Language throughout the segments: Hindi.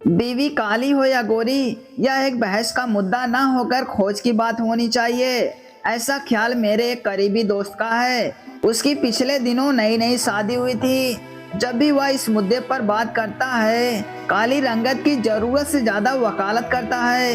बीवी काली हो या गोरी, यह एक बहस का मुद्दा ना होकर खोज की बात होनी चाहिए। ऐसा ख्याल मेरे एक करीबी दोस्त का है। उसकी पिछले दिनों नई नई शादी हुई थी। जब भी वह इस मुद्दे पर बात करता है, काली रंगत की जरूरत से ज्यादा वकालत करता है।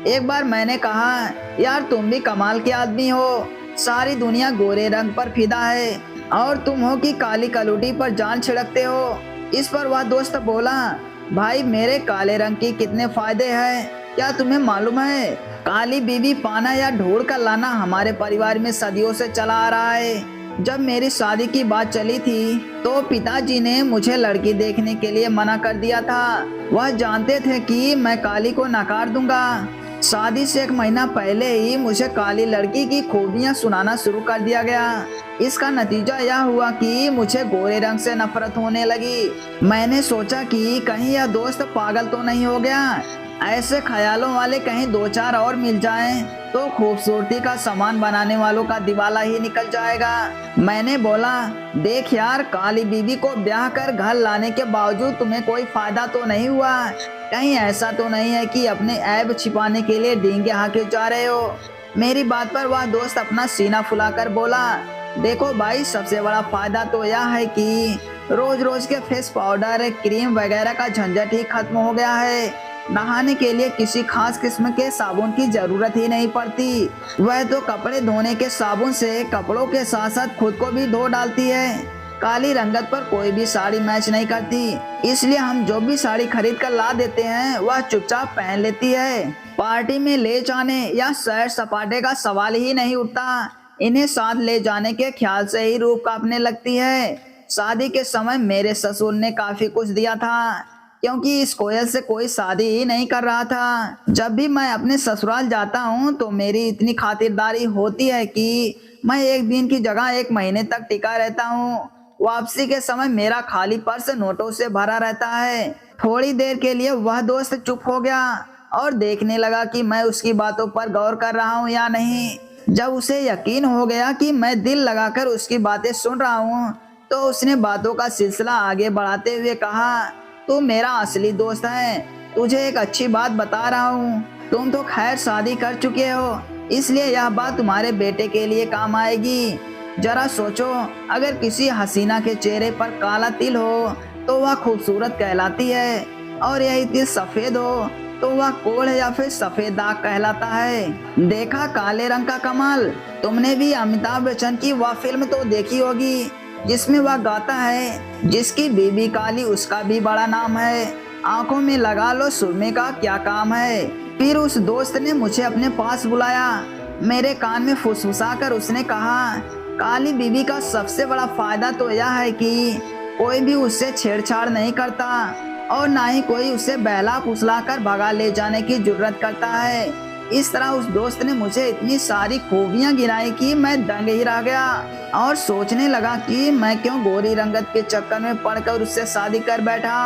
एक बार मैंने कहा, यार तुम भी कमाल के आदमी हो। सारी दुनिया गोरे रंग पर फिदा है और तुम हो कि काली कलूटी पर जान छिड़कते हो। इस पर वह दोस्त बोला, भाई मेरे काले रंग की कितने फायदे हैं, क्या तुम्हें मालूम है? काली बीवी पाना या ढूंढ कर लाना हमारे परिवार में सदियों से चला आ रहा है। जब मेरी शादी की बात चली थी तो पिताजी ने मुझे लड़की देखने के लिए मना कर दिया था। वह जानते थे कि मैं काली को नकार दूंगा। शादी से एक महीना पहले ही मुझे काली लड़की की खूबियां सुनाना शुरू कर दिया गया। इसका नतीजा यह हुआ कि मुझे गोरे रंग से नफरत होने लगी। मैंने सोचा कि कहीं यह दोस्त पागल तो नहीं हो गया। ऐसे ख्यालों वाले कहीं दो चार और मिल जाएं तो खूबसूरती का सामान बनाने वालों का दिवाला ही निकल जाएगा। मैंने बोला, देख यार, काली बीवी को ब्याह कर घर लाने के बावजूद तुम्हें कोई फायदा तो नहीं हुआ? कहीं ऐसा तो नहीं है कि अपने ऐब छिपाने के लिए डींगे हाके जा रहे हो? मेरी बात पर वह दोस्त अपना सीना फुलाकर बोला, देखो भाई, सबसे बड़ा फायदा तो यह है कि रोज रोज के फेस पाउडर क्रीम वगैरह का झंझट ही खत्म हो गया है। नहाने के लिए किसी खास किस्म के साबुन की जरूरत ही नहीं पड़ती। वह तो कपड़े धोने के साबुन से कपड़ों के साथ साथ खुद को भी धो डालती है। काली रंगत पर कोई भी साड़ी मैच नहीं करती, इसलिए हम जो भी साड़ी खरीद कर ला देते हैं वह चुपचाप पहन लेती है। पार्टी में ले जाने या सैर सपाटे का सवाल ही नहीं उठता। इन्हें साथ ले जाने के ख्याल से ही रूह कांपने लगती है। शादी के समय मेरे ससुर ने काफी कुछ दिया था, क्योंकि इस कोयल से कोई शादी ही नहीं कर रहा था। जब भी मैं अपने ससुराल जाता हूँ तो मेरी इतनी खातिरदारी होती है कि मैं एक दिन की जगह एक महीने तक टिका रहता हूँ। वापसी के समय मेरा खाली पर्स नोटों से भरा रहता है। थोड़ी देर के लिए वह दोस्त चुप हो गया और देखने लगा कि मैं उसकी बातों पर गौर कर रहा हूँ या नहीं। जब उसे यकीन हो गया कि मैं दिल लगाकर उसकी बातें सुन रहा हूँ तो उसने बातों का सिलसिला आगे बढ़ाते हुए कहा, तू मेरा असली दोस्त है। तुझे एक अच्छी बात बता रहा हूँ, तुम तो खैर शादी कर चुके हो, इसलिए यह बात तुम्हारे बेटे के लिए काम आएगी। जरा सोचो, अगर किसी हसीना के चेहरे पर काला तिल हो तो वह खूबसूरत कहलाती है, और यही तिल सफेद हो तो वह कोढ़ या फिर सफेद दाग कहलाता है। देखा काले रंग का कमाल? तुमने भी अमिताभ बच्चन की वह फिल्म तो देखी होगी जिसमें वह गाता है, जिसकी बीबी काली उसका भी बड़ा नाम है, आंखों में लगा लो सुरमे का क्या काम है। फिर उस दोस्त ने मुझे अपने पास बुलाया। मेरे कान में फुसफुसा कर उसने कहा, काली बीबी का सबसे बड़ा फायदा तो यह है कि कोई भी उससे छेड़छाड़ नहीं करता और ना ही कोई उसे बहला फुसला कर भगा ले जाने की जुर्रत करता है। इस तरह उस दोस्त ने मुझे इतनी सारी खूबियां गिनाई कि मैं दंग ही रह गया और सोचने लगा कि मैं क्यों गोरी रंगत के चक्कर में पड़कर उससे शादी कर बैठा।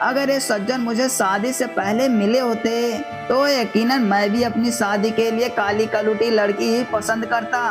अगर ये सज्जन मुझे शादी से पहले मिले होते तो यकीनन मैं भी अपनी शादी के लिए काली कलूटी लड़की ही पसंद करता।